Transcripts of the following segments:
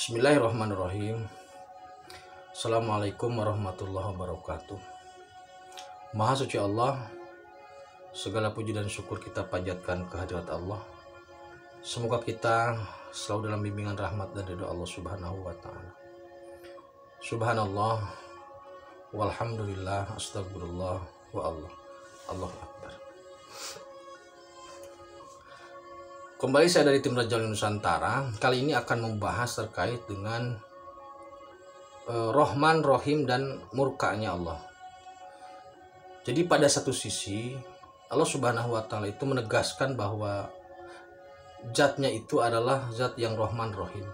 Bismillahirrahmanirrahim. Assalamualaikum warahmatullahi wabarakatuh. Maha suci Allah, segala puji dan syukur kita panjatkan kehadirat Allah. Semoga kita selalu dalam bimbingan rahmat dan ridha Allah Subhanahu wa taala. Subhanallah walhamdulillah astagfirullah wa Allah. Allahu akbar. Kembali saya dari tim Rajal Nusantara. Kali ini akan membahas terkait dengan Rahman, Rahim, dan murkanya Allah. Jadi pada satu sisi Allah Subhanahu wa taala itu menegaskan bahwa zatnya itu adalah zat yang Rahman, Rahim.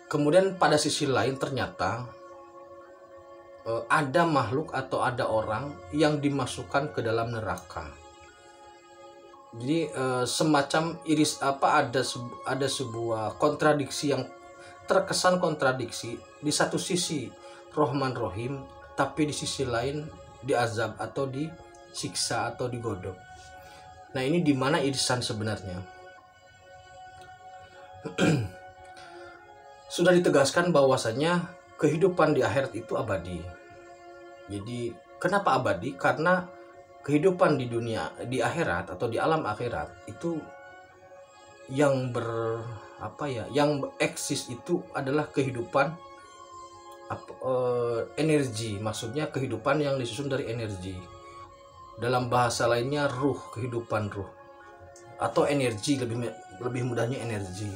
Kemudian pada sisi lain ternyata ada makhluk atau ada orang yang dimasukkan ke dalam neraka. Jadi semacam ada sebuah kontradiksi yang terkesan kontradiksi. Di satu sisi Rahman Rahim, tapi di sisi lain diazab atau disiksa atau digodok. Nah, ini di mana irisan sebenarnya? Sudah ditegaskan bahwasanya kehidupan di akhirat itu abadi. Jadi kenapa abadi? Karena kehidupan di dunia, di akhirat atau di alam akhirat itu yang yang eksis itu adalah kehidupan energi, maksudnya kehidupan yang disusun dari energi. Dalam bahasa lainnya ruh, kehidupan ruh atau energi, lebih mudahnya energi.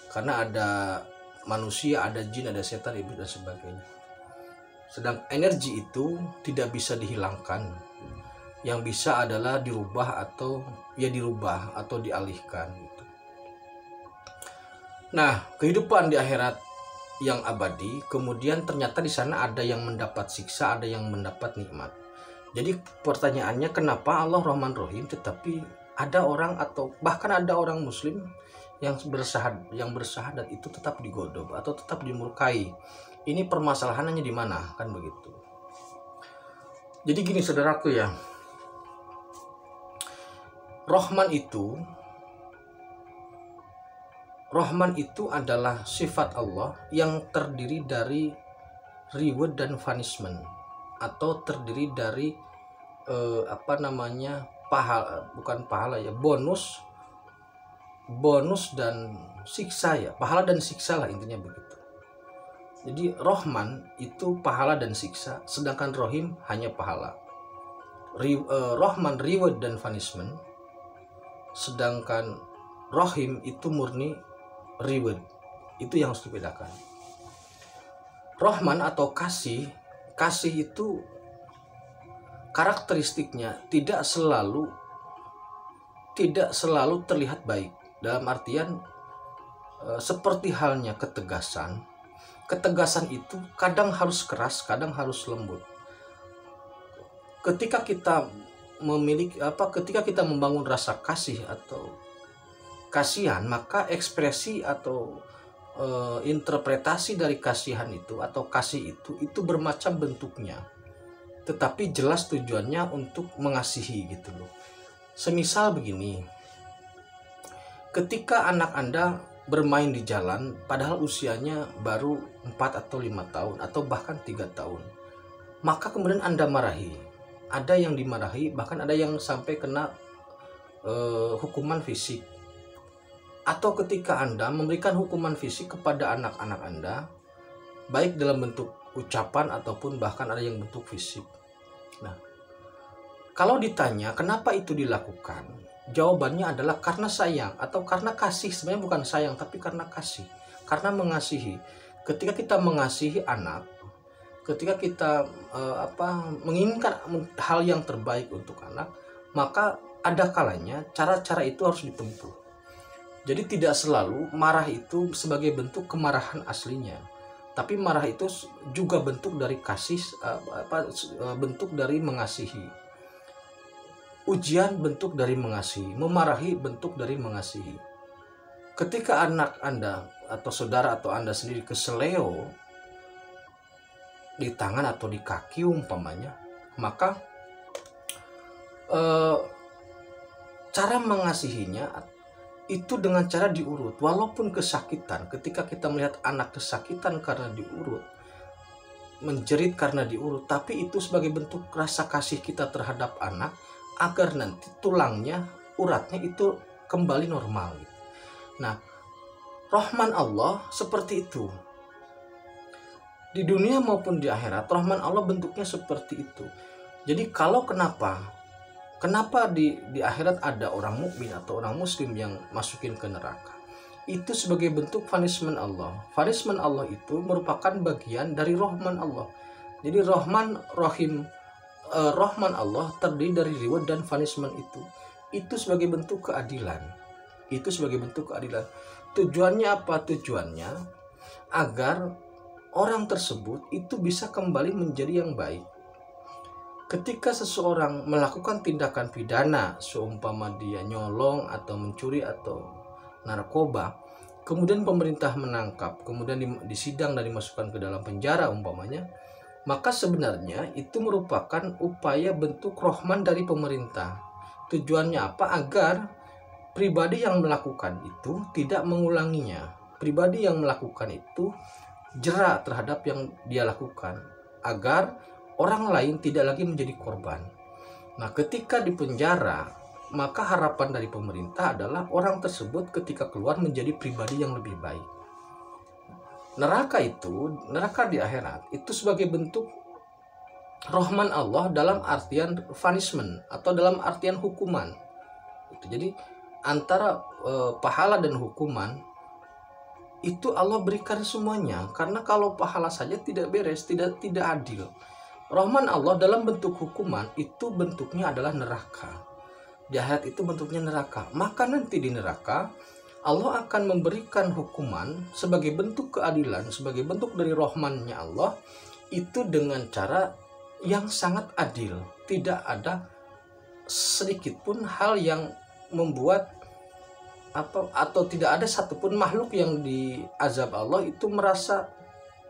Karena ada manusia, ada jin, ada setan, iblis dan sebagainya. Sedang energi itu tidak bisa dihilangkan. Yang bisa adalah dirubah atau dialihkan gitu. Nah, kehidupan di akhirat yang abadi, kemudian ternyata di sana ada yang mendapat siksa, ada yang mendapat nikmat. Jadi pertanyaannya, kenapa Allah Rahman Rahim tetapi ada orang atau bahkan ada orang muslim yang bersahadat itu tetap digodok atau tetap dimurkai? Ini permasalahannya di mana, kan begitu. Jadi gini saudaraku ya, Rahman itu adalah sifat Allah yang terdiri dari reward dan punishment, atau terdiri dari bonus dan siksa ya, pahala dan siksa lah intinya begitu. Jadi Rahman itu pahala dan siksa, sedangkan Rahim hanya pahala. Rahman reward dan punishment, sedangkan Rahim itu murni reward. Itu yang harus dibedakan. Rahman atau kasih itu karakteristiknya tidak selalu terlihat baik. Dalam artian seperti halnya ketegasan itu kadang harus keras, kadang harus lembut. Ketika kita membangun rasa kasih atau kasihan, maka ekspresi atau interpretasi dari kasihan itu atau kasih itu bermacam bentuknya, tetapi jelas tujuannya untuk mengasihi gitu loh. Semisal begini, ketika anak Anda bermain di jalan padahal usianya baru 4 atau 5 tahun atau bahkan 3 tahun, maka kemudian Anda marahi. Ada yang dimarahi, bahkan ada yang sampai kena hukuman fisik. Atau ketika Anda memberikan hukuman fisik kepada anak-anak Anda, baik dalam bentuk ucapan ataupun bahkan ada yang bentuk fisik. Nah, kalau ditanya kenapa itu dilakukan, jawabannya adalah karena sayang atau karena kasih. Sebenarnya bukan sayang, tapi karena kasih, karena mengasihi. Ketika kita mengasihi anak, ketika kita menginginkan hal yang terbaik untuk anak, maka ada kalanya cara-cara itu harus ditempuh. Jadi tidak selalu marah itu sebagai bentuk kemarahan aslinya, tapi marah itu juga bentuk dari kasih, bentuk dari mengasihi. Ujian bentuk dari mengasihi, memarahi bentuk dari mengasihi. Ketika anak Anda atau saudara atau Anda sendiri keseleo di tangan atau di kaki umpamanya, maka cara mengasihinya itu dengan cara diurut. Walaupun kesakitan, ketika kita melihat anak kesakitan karena diurut, menjerit karena diurut, tapi itu sebagai bentuk rasa kasih kita terhadap anak agar nanti tulangnya, uratnya itu kembali normal. Nah, rahman Allah seperti itu. Di dunia maupun di akhirat, rahman Allah bentuknya seperti itu. Jadi kalau kenapa di akhirat ada orang mukmin atau orang muslim yang masukin ke neraka, itu sebagai bentuk punishment Allah. Punishment Allah itu merupakan bagian dari rahman Allah. Jadi rahman rahim, rahman Allah terdiri dari reward dan punishment itu sebagai bentuk keadilan. Itu sebagai bentuk keadilan. Tujuannya apa? Tujuannya agar orang tersebut itu bisa kembali menjadi yang baik. Ketika seseorang melakukan tindakan pidana, seumpama dia nyolong atau mencuri atau narkoba, kemudian pemerintah menangkap, kemudian disidang dan dimasukkan ke dalam penjara umpamanya, maka sebenarnya itu merupakan upaya bentuk rahman dari pemerintah. Tujuannya apa? Agar pribadi yang melakukan itu tidak mengulanginya. Pribadi yang melakukan itu jera terhadap yang dia lakukan, agar orang lain tidak lagi menjadi korban. Nah, ketika di penjara, maka harapan dari pemerintah adalah orang tersebut ketika keluar menjadi pribadi yang lebih baik. Neraka di akhirat itu sebagai bentuk rahman Allah dalam artian punishment atau dalam artian hukuman. Jadi antara pahala dan hukuman itu Allah berikan semuanya, karena kalau pahala saja tidak beres, tidak adil. Rahman Allah dalam bentuk hukuman itu bentuknya adalah neraka. Di akhirat itu bentuknya neraka. Maka nanti di neraka Allah akan memberikan hukuman sebagai bentuk keadilan, sebagai bentuk dari rahmannya Allah, itu dengan cara yang sangat adil. Tidak ada sedikit pun hal yang membuat atau tidak ada satupun makhluk yang diazab Allah itu merasa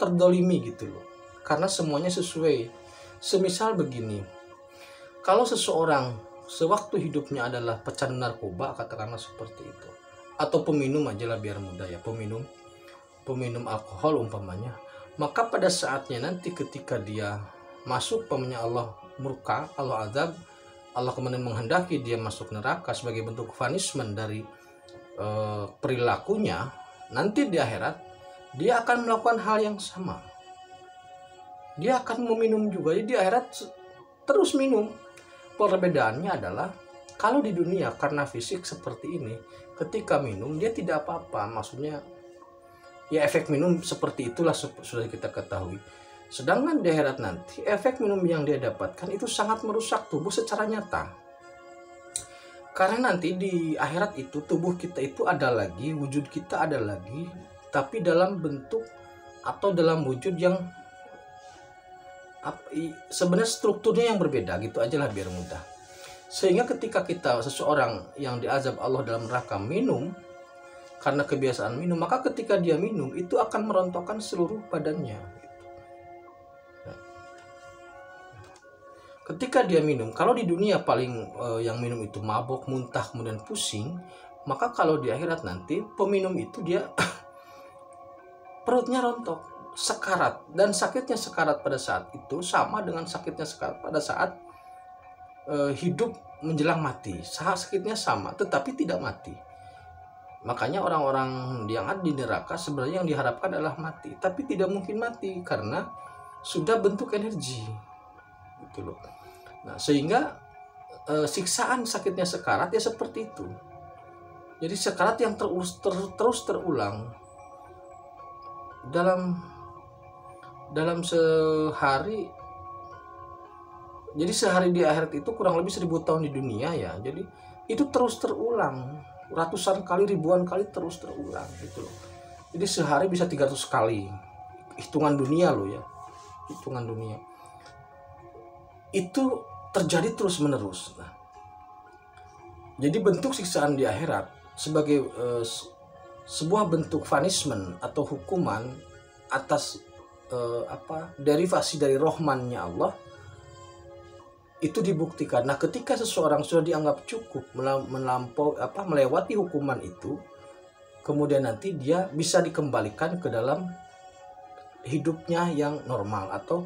terdolimi gitu loh, karena semuanya sesuai. Semisal begini, kalau seseorang sewaktu hidupnya adalah pecandu narkoba, katakanlah seperti itu, atau peminum aja lah biar mudah ya, peminum alkohol umpamanya, maka pada saatnya nanti ketika dia masuk, umpamanya Allah murka, Allah azab, Allah kemudian menghendaki dia masuk neraka sebagai bentuk punishment dari perilakunya, nanti di akhirat dia akan melakukan hal yang sama. Dia akan meminum juga. Jadi di akhirat terus minum. Perbedaannya adalah kalau di dunia karena fisik seperti ini, ketika minum dia tidak apa-apa. Maksudnya ya efek minum seperti itulah sudah kita ketahui. Sedangkan di akhirat nanti efek minum yang dia dapatkan itu sangat merusak tubuh secara nyata. Karena nanti di akhirat itu tubuh kita itu ada lagi, wujud kita ada lagi, tapi dalam bentuk atau dalam wujud yang sebenarnya strukturnya yang berbeda, gitu aja lah biar mudah. Sehingga ketika seseorang yang diazab Allah dalam neraka minum karena kebiasaan minum, maka ketika dia minum itu akan merontokkan seluruh badannya. Ketika dia minum, kalau di dunia paling yang minum itu mabok, muntah, kemudian pusing, maka kalau di akhirat nanti peminum itu dia perutnya rontok, sekarat, dan sakitnya sekarat pada saat itu sama dengan sakitnya sekarat pada saat hidup menjelang mati. Sakitnya sama, tetapi tidak mati. Makanya orang-orang yang ada di neraka sebenarnya yang diharapkan adalah mati, tapi tidak mungkin mati karena sudah bentuk energi, gitu loh. Nah, sehingga siksaan sakitnya sekarat ya seperti itu. Jadi sekarat yang terus terulang dalam sehari. Jadi sehari di akhirat itu kurang lebih 1000 tahun di dunia ya. Jadi itu terus terulang, ratusan kali, ribuan kali terus terulang gitu loh. Jadi sehari bisa 300 kali. Hitungan dunia loh ya. Hitungan dunia. Itu terjadi terus menerus. Nah, jadi bentuk siksaan di akhirat sebagai sebuah bentuk punishment atau hukuman atas derivasi dari rahmannya Allah, itu dibuktikan. Nah, ketika seseorang sudah dianggap cukup melewati hukuman itu, kemudian nanti dia bisa dikembalikan ke dalam hidupnya yang normal, atau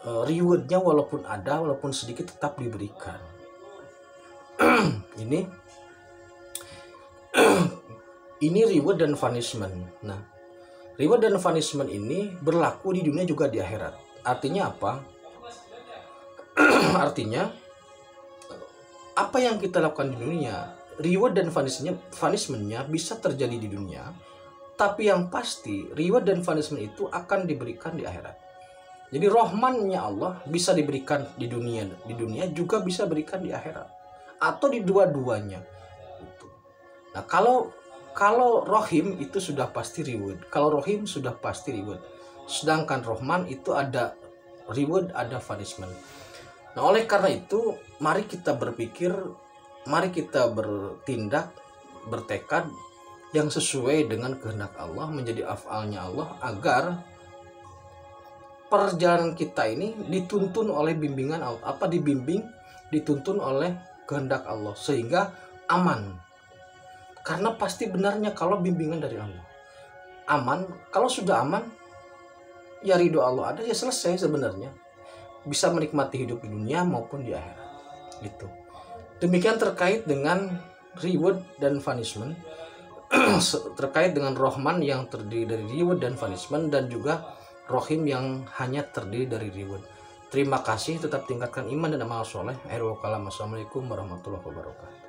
rewardnya walaupun ada, walaupun sedikit, tetap diberikan. ini reward dan punishment. Nah, reward dan punishment ini berlaku di dunia juga di akhirat. Artinya apa? Artinya apa yang kita lakukan di dunia, reward dan punishment-nya bisa terjadi di dunia, tapi yang pasti reward dan punishment itu akan diberikan di akhirat. Jadi rahmannya Allah bisa diberikan di dunia juga bisa berikan di akhirat, atau di dua-duanya. Nah, kalau Rohim itu sudah pasti reward, kalau Rohim sudah pasti reward. Sedangkan Rahman itu ada reward, ada punishment. Nah, oleh karena itu, mari kita berpikir, mari kita bertindak, bertekad yang sesuai dengan kehendak Allah, menjadi afalnya Allah, agar perjalanan kita ini dituntun oleh bimbingan Allah, dituntun oleh kehendak Allah, sehingga aman. Karena pasti benarnya kalau bimbingan dari Allah. Aman, kalau sudah aman, ya ridho Allah ada, ya selesai sebenarnya. Bisa menikmati hidup di dunia maupun di akhirat. Gitu. Demikian terkait dengan reward dan punishment, terkait dengan Rahman yang terdiri dari reward dan punishment, dan juga Rohim yang hanya terdiri dari reward. Terima kasih, tetap tingkatkan iman dan amal soleh. Assalamualaikum warahmatullahi wabarakatuh.